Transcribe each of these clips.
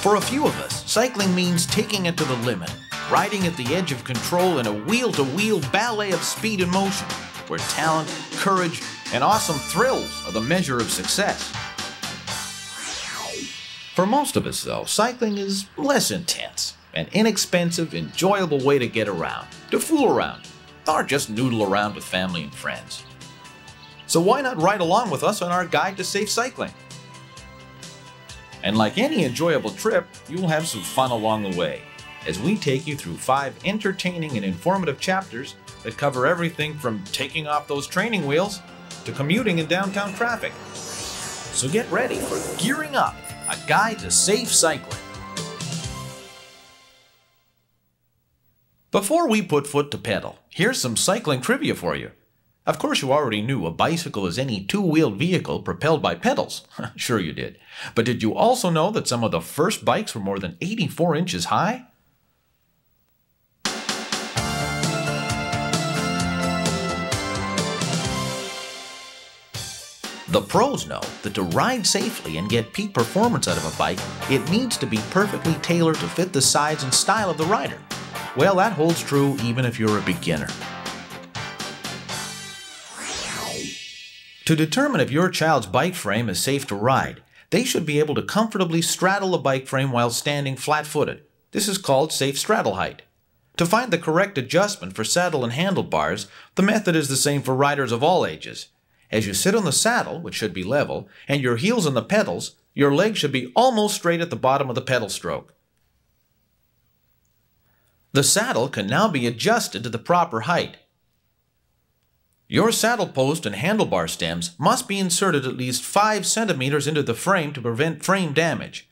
For a few of us, cycling means taking it to the limit, riding at the edge of control in a wheel-to-wheel ballet of speed and motion, where talent, courage, and awesome thrills are the measure of success. For most of us, though, cycling is less intense, an inexpensive, enjoyable way to get around, to fool around, or just noodle around with family and friends. So why not ride along with us on our guide to safe cycling? And like any enjoyable trip, you'll have some fun along the way, as we take you through 5 entertaining and informative chapters that cover everything from taking off those training wheels to commuting in downtown traffic. So get ready for Gearing Up, a guide to safe cycling. Before we put foot to pedal, here's some cycling trivia for you. Of course, you already knew a bicycle is any two-wheeled vehicle propelled by pedals. Sure you did. But did you also know that some of the first bikes were more than 84 inches high? The pros know that to ride safely and get peak performance out of a bike, it needs to be perfectly tailored to fit the size and style of the rider. Well, that holds true even if you're a beginner. To determine if your child's bike frame is safe to ride, they should be able to comfortably straddle the bike frame while standing flat-footed. This is called safe straddle height. To find the correct adjustment for saddle and handlebars, the method is the same for riders of all ages. As you sit on the saddle, which should be level, and your heels on the pedals, your legs should be almost straight at the bottom of the pedal stroke. The saddle can now be adjusted to the proper height. Your saddle post and handlebar stems must be inserted at least 5 centimeters into the frame to prevent frame damage.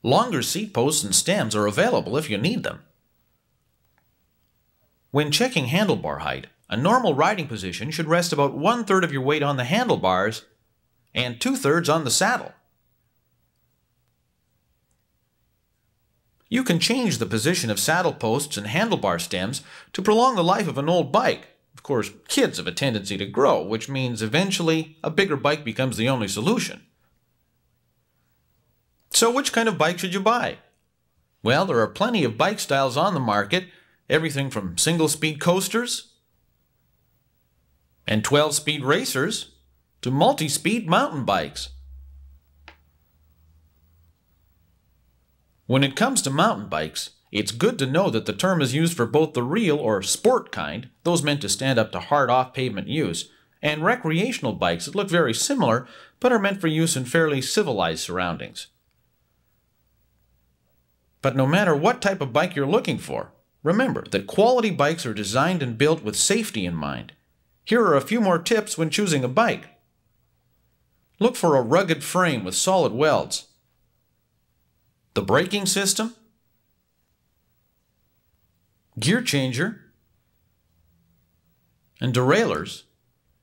Longer seat posts and stems are available if you need them. When checking handlebar height, a normal riding position should rest about 1/3 of your weight on the handlebars and 2/3 on the saddle. You can change the position of saddle posts and handlebar stems to prolong the life of an old bike. Of course, kids have a tendency to grow, which means eventually a bigger bike becomes the only solution. So which kind of bike should you buy? Well, there are plenty of bike styles on the market, everything from single-speed coasters and 12-speed racers to multi-speed mountain bikes. When it comes to mountain bikes, it's good to know that the term is used for both the real or sport kind, those meant to stand up to hard off-pavement use, and recreational bikes that look very similar but are meant for use in fairly civilized surroundings. But no matter what type of bike you're looking for, remember that quality bikes are designed and built with safety in mind. Here are a few more tips when choosing a bike. Look for a rugged frame with solid welds. The braking system, gear changer, and derailleurs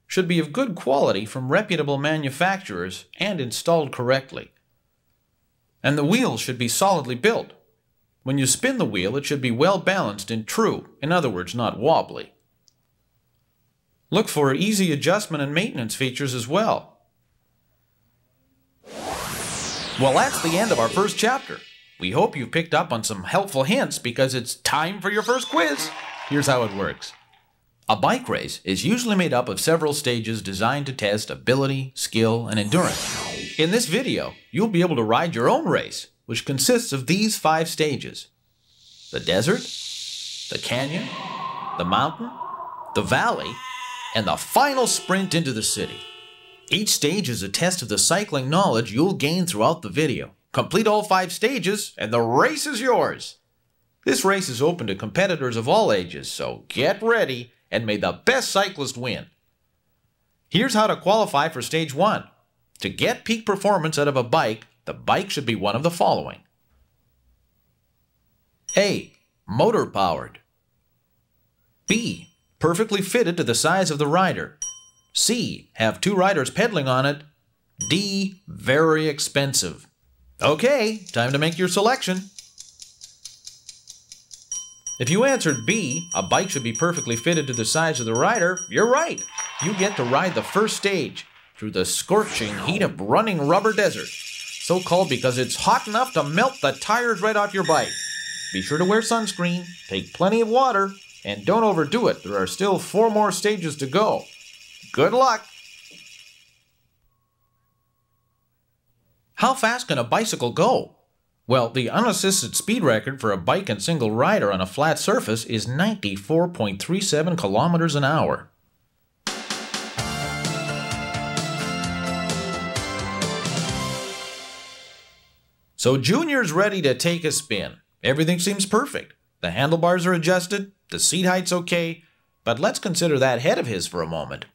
should be of good quality from reputable manufacturers and installed correctly. And the wheels should be solidly built. When you spin the wheel, it should be well balanced and true, in other words, not wobbly. Look for easy adjustment and maintenance features as well. Well, that's the end of our first chapter. We hope you've picked up on some helpful hints because it's time for your first quiz. Here's how it works. A bike race is usually made up of several stages designed to test ability, skill, and endurance. In this video, you'll be able to ride your own race, which consists of these 5 stages: the desert, the canyon, the mountain, the valley, and the final sprint into the city. Each stage is a test of the cycling knowledge you'll gain throughout the video. Complete all 5 stages, and the race is yours. This race is open to competitors of all ages, so get ready and may the best cyclist win. Here's how to qualify for Stage 1. To get peak performance out of a bike, the bike should be one of the following. A. Motor powered. B. Perfectly fitted to the size of the rider. C. Have 2 riders pedaling on it. D. Very expensive. Okay, time to make your selection. If you answered B, a bike should be perfectly fitted to the size of the rider, you're right. You get to ride the first stage through the scorching heat of running rubber desert. so called because it's hot enough to melt the tires right off your bike. Be sure to wear sunscreen, take plenty of water, and don't overdo it. There are still 4 more stages to go. Good luck! How fast can a bicycle go? Well, the unassisted speed record for a bike and single rider on a flat surface is 94.37 kilometers an hour. So Junior's ready to take a spin. Everything seems perfect. The handlebars are adjusted, the seat height's okay, but let's consider that head of his for a moment.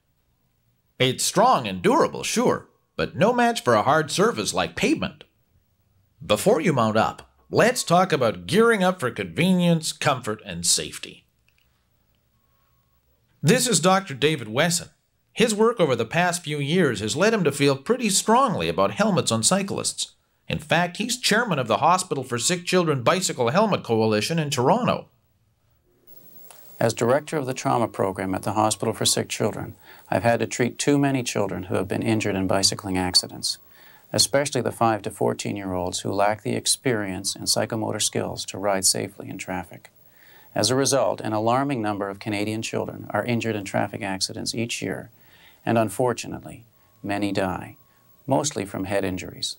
It's strong and durable, sure, but no match for a hard surface like pavement. Before you mount up, let's talk about gearing up for convenience, comfort, and safety. This is Dr. David Wesson. His work over the past few years has led him to feel pretty strongly about helmets on cyclists. In fact, he's chairman of the Hospital for Sick Children Bicycle Helmet Coalition in Toronto. As director of the trauma program at the Hospital for Sick Children, I've had to treat too many children who have been injured in bicycling accidents, especially the 5 to 14-year-olds who lack the experience and psychomotor skills to ride safely in traffic. As a result, an alarming number of Canadian children are injured in traffic accidents each year, and unfortunately, many die, mostly from head injuries.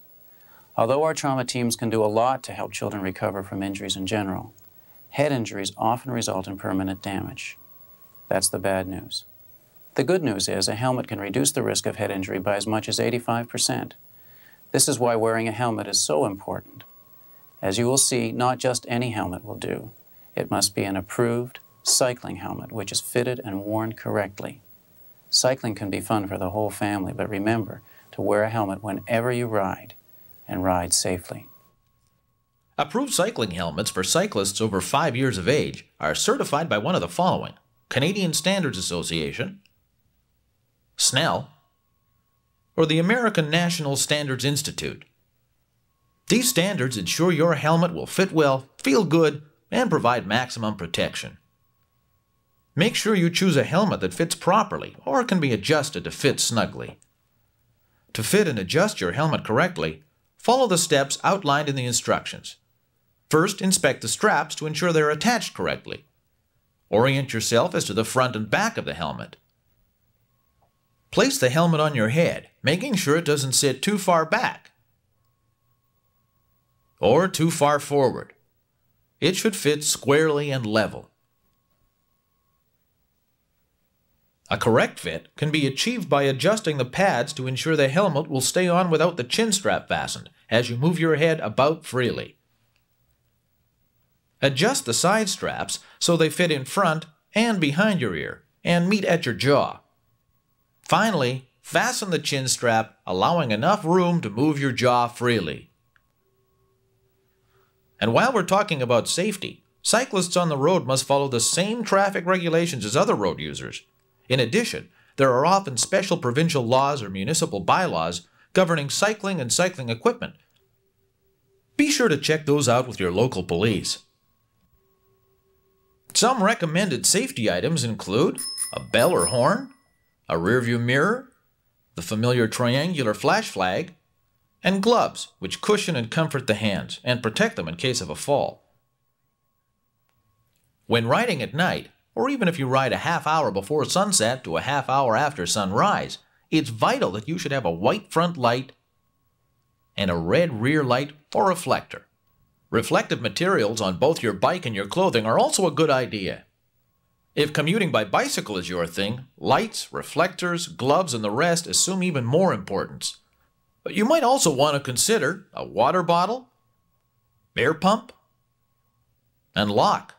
Although our trauma teams can do a lot to help children recover from injuries in general, head injuries often result in permanent damage. That's the bad news. The good news is a helmet can reduce the risk of head injury by as much as 85%. This is why wearing a helmet is so important. As you will see, not just any helmet will do. It must be an approved cycling helmet which is fitted and worn correctly. Cycling can be fun for the whole family, but remember to wear a helmet whenever you ride, and ride safely. Approved cycling helmets for cyclists over 5 years of age are certified by one of the following: Canadian Standards Association, SNEL, or the American National Standards Institute. These standards ensure your helmet will fit well, feel good, and provide maximum protection. Make sure you choose a helmet that fits properly or can be adjusted to fit snugly. To fit and adjust your helmet correctly, follow the steps outlined in the instructions. First, inspect the straps to ensure they're attached correctly. Orient yourself as to the front and back of the helmet. Place the helmet on your head, making sure it doesn't sit too far back or too far forward. It should fit squarely and level. A correct fit can be achieved by adjusting the pads to ensure the helmet will stay on without the chin strap fastened as you move your head about freely. Adjust the side straps so they fit in front and behind your ear and meet at your jaw. Finally, fasten the chin strap, allowing enough room to move your jaw freely. And while we're talking about safety, cyclists on the road must follow the same traffic regulations as other road users. In addition, there are often special provincial laws or municipal bylaws governing cycling and cycling equipment. Be sure to check those out with your local police. Some recommended safety items include a bell or horn, a rearview mirror, the familiar triangular flash flag, and gloves which cushion and comfort the hands and protect them in case of a fall. When riding at night, or even if you ride a half hour before sunset to a half hour after sunrise, it's vital that you should have a white front light and a red rear light or reflector. Reflective materials on both your bike and your clothing are also a good idea. If commuting by bicycle is your thing, lights, reflectors, gloves, and the rest assume even more importance. But you might also want to consider a water bottle, air pump, and lock.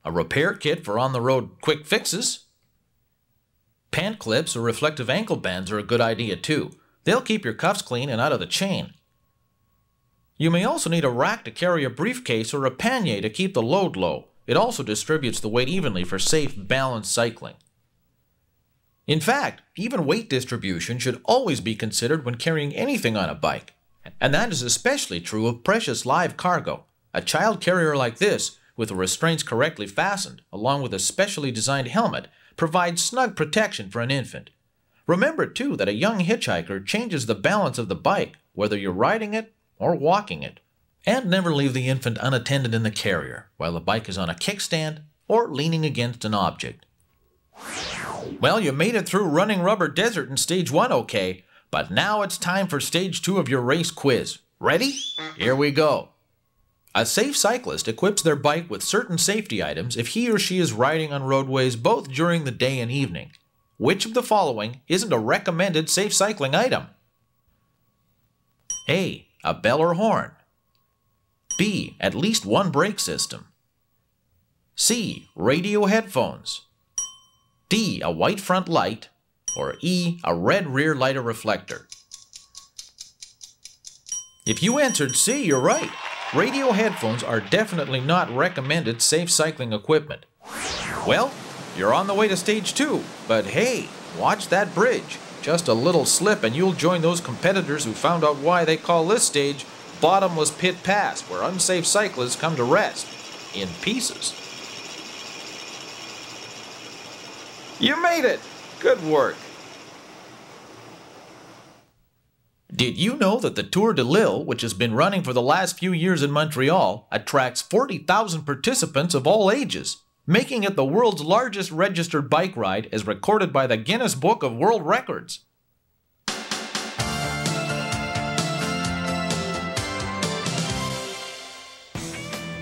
A repair kit for on-the-road quick fixes. Pant clips or reflective ankle bands are a good idea too. They'll keep your cuffs clean and out of the chain. You may also need a rack to carry a briefcase or a pannier to keep the load low. It also distributes the weight evenly for safe, balanced cycling. In fact, even weight distribution should always be considered when carrying anything on a bike. And that is especially true of precious live cargo. A child carrier like this, with the restraints correctly fastened, along with a specially designed helmet, provides snug protection for an infant. Remember, too, that a young hitchhiker changes the balance of the bike, whether you're riding it or walking it. And never leave the infant unattended in the carrier while the bike is on a kickstand or leaning against an object. Well, you made it through running rubber desert in Stage 1 okay, but now it's time for Stage 2 of your race quiz. Ready? Here we go. A safe cyclist equips their bike with certain safety items if he or she is riding on roadways both during the day and evening. Which of the following isn't a recommended safe cycling item? A. A bell or horn. B. At least one brake system. C. Radio headphones. D. A white front light. Or E. A red rear light or reflector. If you answered C, you're right. Radio headphones are definitely not recommended safe cycling equipment. Well, you're on the way to Stage 2, but hey, watch that bridge. Just a little slip and you'll join those competitors who found out why they call this stage Bottomless Pit Pass, where unsafe cyclists come to rest in pieces. You made it! Good work! Did you know that the Tour de Lille, which has been running for the last few years in Montreal, attracts 40,000 participants of all ages, making it the world's largest registered bike ride as recorded by the Guinness Book of World Records?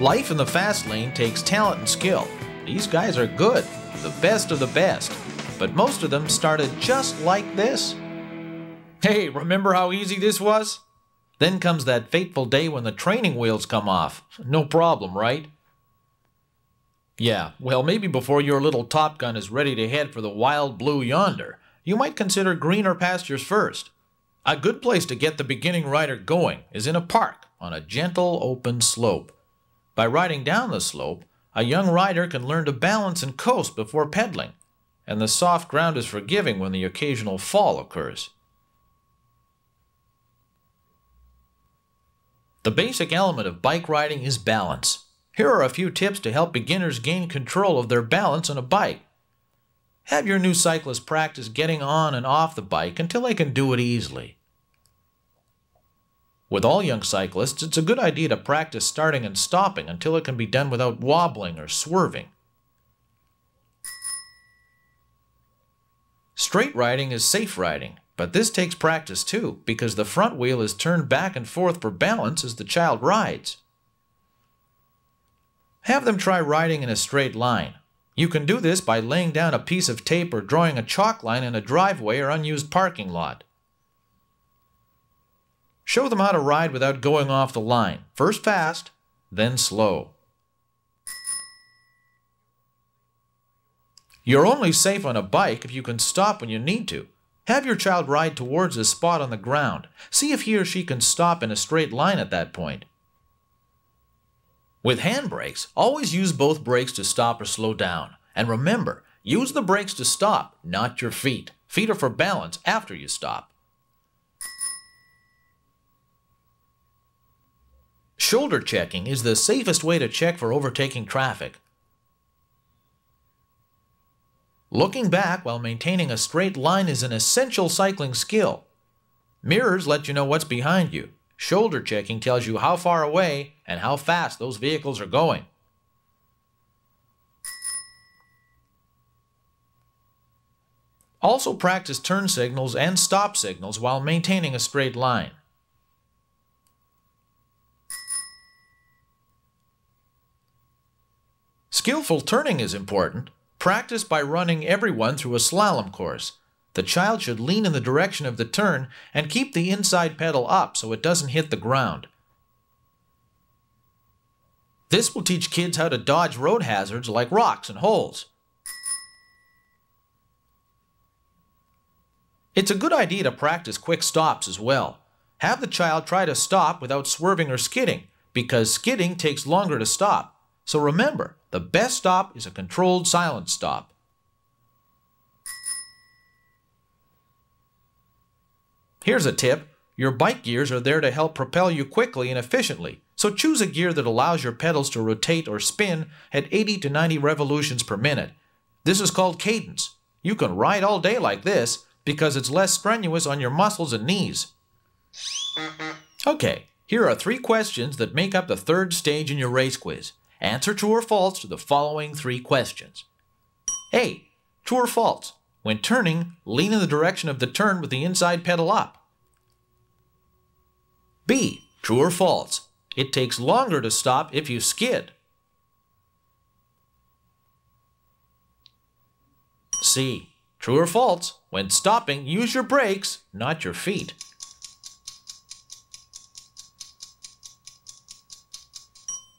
Life in the fast lane takes talent and skill. These guys are good, the best of the best, but most of them started just like this. Hey, remember how easy this was? Then comes that fateful day when the training wheels come off. No problem, right? Yeah, well, maybe before your little Top Gun is ready to head for the wild blue yonder, you might consider greener pastures first. A good place to get the beginning rider going is in a park on a gentle, open slope. By riding down the slope, a young rider can learn to balance and coast before pedaling, and the soft ground is forgiving when the occasional fall occurs. The basic element of bike riding is balance. Here are a few tips to help beginners gain control of their balance on a bike. Have your new cyclist practice getting on and off the bike until they can do it easily. With all young cyclists, it's a good idea to practice starting and stopping until it can be done without wobbling or swerving. Straight riding is safe riding, but this takes practice too, because the front wheel is turned back and forth for balance as the child rides. Have them try riding in a straight line. You can do this by laying down a piece of tape or drawing a chalk line in a driveway or unused parking lot. Show them how to ride without going off the line. First fast, then slow. You're only safe on a bike if you can stop when you need to. Have your child ride towards a spot on the ground. See if he or she can stop in a straight line at that point. With handbrakes, always use both brakes to stop or slow down. And remember, use the brakes to stop, not your feet. Feet are for balance after you stop. Shoulder checking is the safest way to check for overtaking traffic. Looking back while maintaining a straight line is an essential cycling skill. Mirrors let you know what's behind you. Shoulder checking tells you how far away and how fast those vehicles are going. Also practice turn signals and stop signals while maintaining a straight line. Skillful turning is important. Practice by running everyone through a slalom course. The child should lean in the direction of the turn and keep the inside pedal up so it doesn't hit the ground. This will teach kids how to dodge road hazards like rocks and holes. It's a good idea to practice quick stops as well. Have the child try to stop without swerving or skidding, because skidding takes longer to stop. So remember, the best stop is a controlled silent stop. Here's a tip. Your bike gears are there to help propel you quickly and efficiently, so choose a gear that allows your pedals to rotate or spin at 80 to 90 revolutions per minute. This is called Cadence. You can ride all day like this, because it's less strenuous on your muscles and knees. Okay, here are 3 questions that make up the 3rd stage in your race quiz. Answer true or false to the following 3 questions. A. True or false? When turning, lean in the direction of the turn with the inside pedal up. B. True or false? It takes longer to stop if you skid. C. True or false? When stopping, use your brakes, not your feet.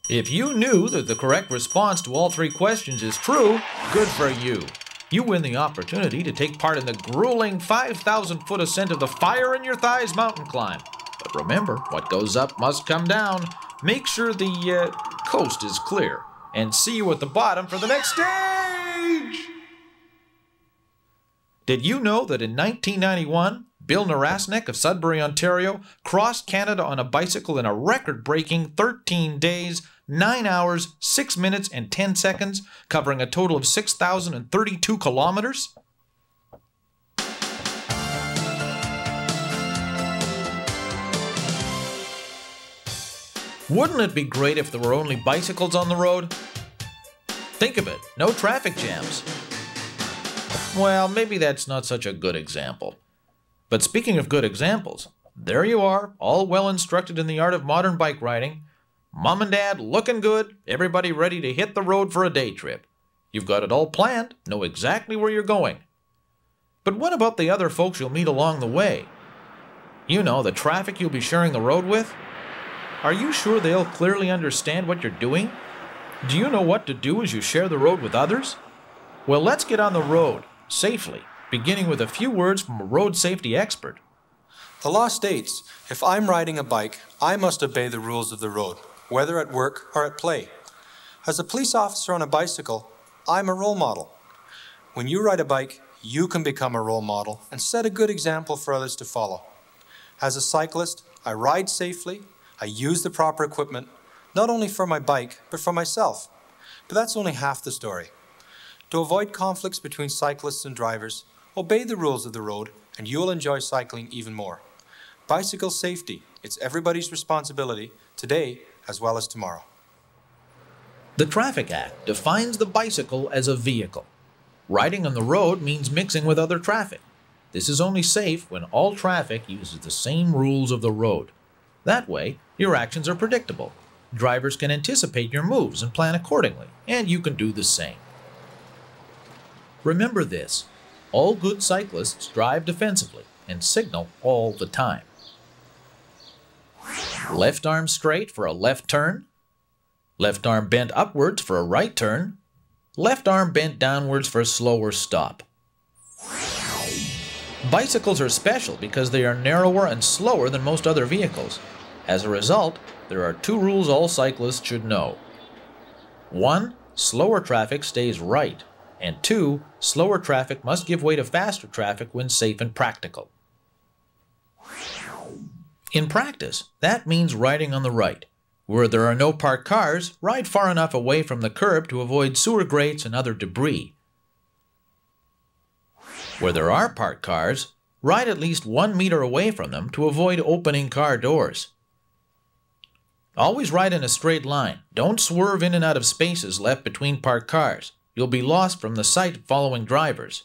If you knew that the correct response to all 3 questions is true, good for you. You win the opportunity to take part in the grueling 5,000-foot ascent of the Fire in Your Thighs mountain climb. But remember, what goes up must come down. Make sure the coast is clear. And see you at the bottom for the next stage! Did you know that in 1991, Bill Narasnik of Sudbury, Ontario, crossed Canada on a bicycle in a record-breaking 13 days, 9 hours, 6 minutes, and 10 seconds, covering a total of 6,032 kilometers? Wouldn't it be great if there were only bicycles on the road? Think of it, no traffic jams. Well, maybe that's not such a good example. But speaking of good examples, there you are, all well instructed in the art of modern bike riding. Mom and Dad looking good, everybody ready to hit the road for a day trip. You've got it all planned, know exactly where you're going. But what about the other folks you'll meet along the way? You know, the traffic you'll be sharing the road with? Are you sure they'll clearly understand what you're doing? Do you know what to do as you share the road with others? Well, let's get on the road, safely, beginning with a few words from a road safety expert. The law states, if I'm riding a bike, I must obey the rules of the road, whether at work or at play. As a police officer on a bicycle, I'm a role model. When you ride a bike, you can become a role model and set a good example for others to follow. As a cyclist, I ride safely, I use the proper equipment, not only for my bike, but for myself. But that's only half the story. To avoid conflicts between cyclists and drivers, obey the rules of the road and you'll enjoy cycling even more. Bicycle safety, it's everybody's responsibility, today as well as tomorrow. The Traffic Act defines the bicycle as a vehicle. Riding on the road means mixing with other traffic. This is only safe when all traffic uses the same rules of the road. That way, your actions are predictable. Drivers can anticipate your moves and plan accordingly, and you can do the same. Remember this, all good cyclists drive defensively and signal all the time. Left arm straight for a left turn, left arm bent upwards for a right turn, left arm bent downwards for a slower stop. Bicycles are special because they are narrower and slower than most other vehicles. As a result, there are 2 rules all cyclists should know. 1. Slower traffic stays right. And 2. Slower traffic must give way to faster traffic when safe and practical. In practice, that means riding on the right. Where there are no parked cars, ride far enough away from the curb to avoid sewer grates and other debris. Where there are parked cars, ride at least 1 meter away from them to avoid opening car doors. Always ride in a straight line. Don't swerve in and out of spaces left between parked cars. You'll be lost from the sight of following drivers.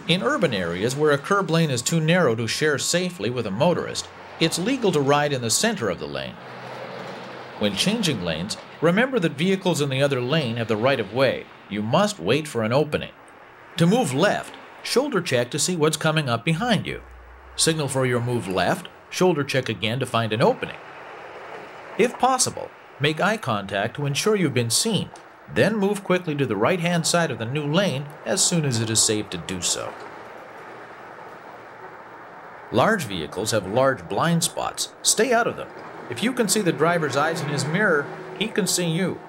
In urban areas where a curb lane is too narrow to share safely with a motorist, it's legal to ride in the center of the lane. When changing lanes, remember that vehicles in the other lane have the right of way. You must wait for an opening. To move left, shoulder check to see what's coming up behind you. Signal for your move left, shoulder check again to find an opening. If possible, make eye contact to ensure you've been seen, then move quickly to the right-hand side of the new lane as soon as it is safe to do so. Large vehicles have large blind spots. Stay out of them. If you can see the driver's eyes in his mirror, he can see you.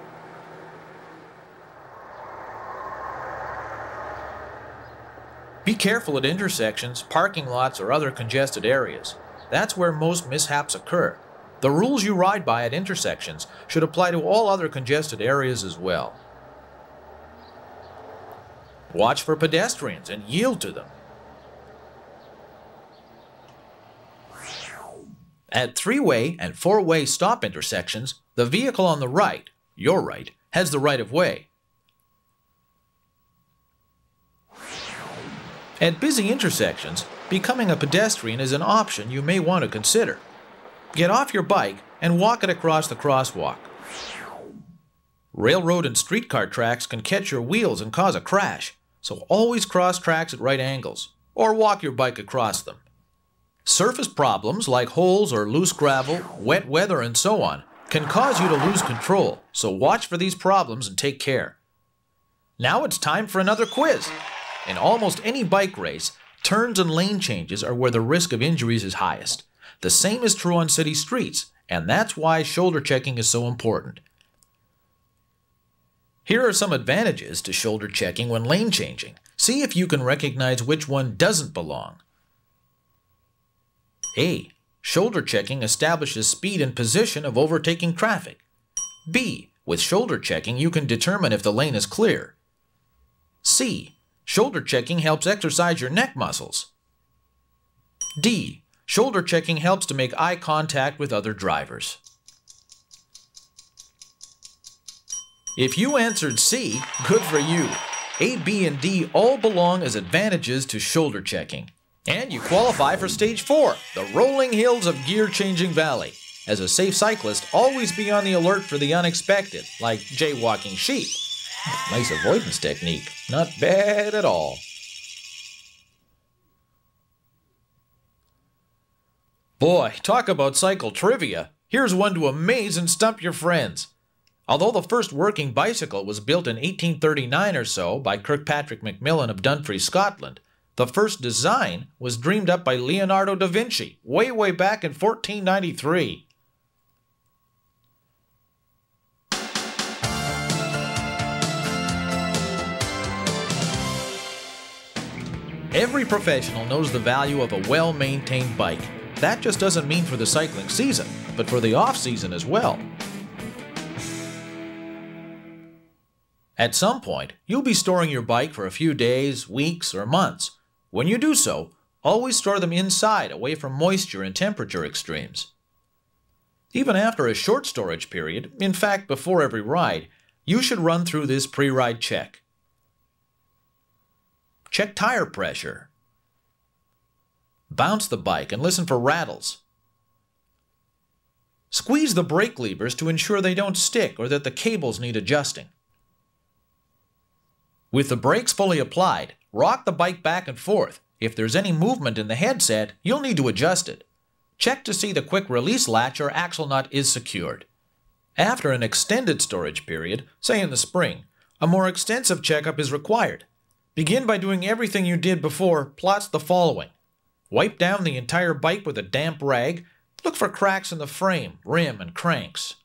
Be careful at intersections, parking lots, or other congested areas. That's where most mishaps occur. The rules you ride by at intersections should apply to all other congested areas as well. Watch for pedestrians and yield to them. At three-way and four-way stop intersections, the vehicle on the right, your right, has the right of way. At busy intersections, becoming a pedestrian is an option you may want to consider. Get off your bike and walk it across the crosswalk. Railroad and streetcar tracks can catch your wheels and cause a crash, so always cross tracks at right angles, or walk your bike across them. Surface problems like holes or loose gravel, wet weather, and so on can cause you to lose control, so watch for these problems and take care. Now it's time for another quiz. In almost any bike race, turns and lane changes are where the risk of injuries is highest. The same is true on city streets, and that's why shoulder checking is so important. Here are some advantages to shoulder checking when lane changing. See if you can recognize which one doesn't belong. A. Shoulder checking establishes speed and position of overtaking traffic. B. With shoulder checking, you can determine if the lane is clear. C. Shoulder checking helps exercise your neck muscles. D. Shoulder checking helps to make eye contact with other drivers. If you answered C, good for you. A, B, and D all belong as advantages to shoulder checking. And you qualify for Stage 4, the rolling hills of gear-changing valley. As a safe cyclist, always be on the alert for the unexpected, like jaywalking sheep. Nice avoidance technique. Not bad at all. Boy, talk about cycle trivia. Here's one to amaze and stump your friends. Although the first working bicycle was built in 1839 or so by Kirkpatrick Macmillan of Dumfries, Scotland, the first design was dreamed up by Leonardo da Vinci way back in 1493. Every professional knows the value of a well-maintained bike. That just doesn't mean for the cycling season, but for the off-season as well. At some point, you'll be storing your bike for a few days, weeks, or months. When you do so, always store them inside, away from moisture and temperature extremes. Even after a short storage period, in fact before every ride, you should run through this pre-ride check. Check tire pressure. Bounce the bike and listen for rattles. Squeeze the brake levers to ensure they don't stick or that the cables need adjusting. With the brakes fully applied, rock the bike back and forth. If there's any movement in the headset, you'll need to adjust it. Check to see the quick release latch or axle nut is secured. After an extended storage period, say in the spring, a more extensive checkup is required. Begin by doing everything you did before, plus the following. Wipe down the entire bike with a damp rag. Look for cracks in the frame, rim, and cranks.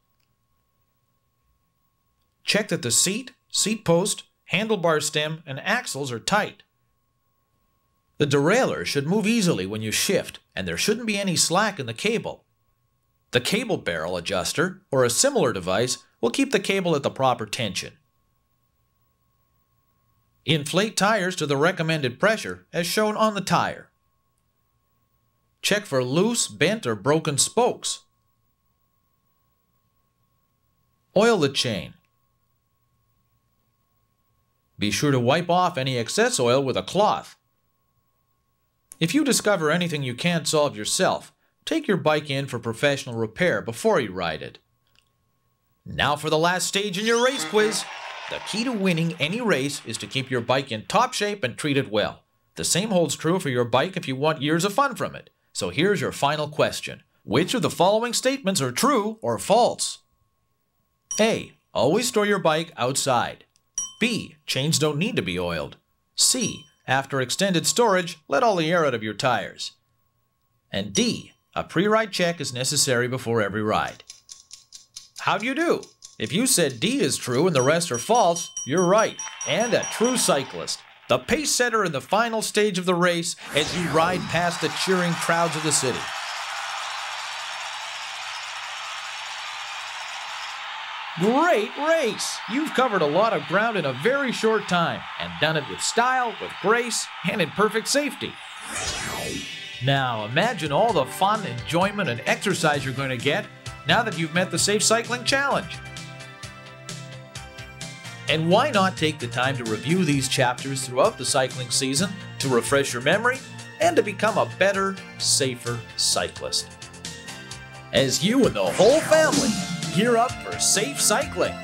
Check that the seat, seat post, handlebar stem, and axles are tight. The derailleur should move easily when you shift, and there shouldn't be any slack in the cable. The cable barrel adjuster, or a similar device, will keep the cable at the proper tension. Inflate tires to the recommended pressure as shown on the tire. Check for loose, bent, or broken spokes. Oil the chain. Be sure to wipe off any excess oil with a cloth. If you discover anything you can't solve yourself, take your bike in for professional repair before you ride it. Now for the last stage in your race quiz. The key to winning any race is to keep your bike in top shape and treat it well. The same holds true for your bike if you want years of fun from it. So here's your final question. Which of the following statements are true or false? A. Always store your bike outside. B. Chains don't need to be oiled. C. After extended storage, let all the air out of your tires. And D. A pre-ride check is necessary before every ride. How'd you do? If you said D is true and the rest are false, you're right, and a true cyclist. The pace setter in the final stage of the race as you ride past the cheering crowds of the city. Great race! You've covered a lot of ground in a very short time and done it with style, with grace, and in perfect safety. Now imagine all the fun, enjoyment, and exercise you're going to get now that you've met the Safe Cycling Challenge. And why not take the time to review these chapters throughout the cycling season to refresh your memory and to become a better, safer cyclist? As you and the whole family gear up for safe cycling.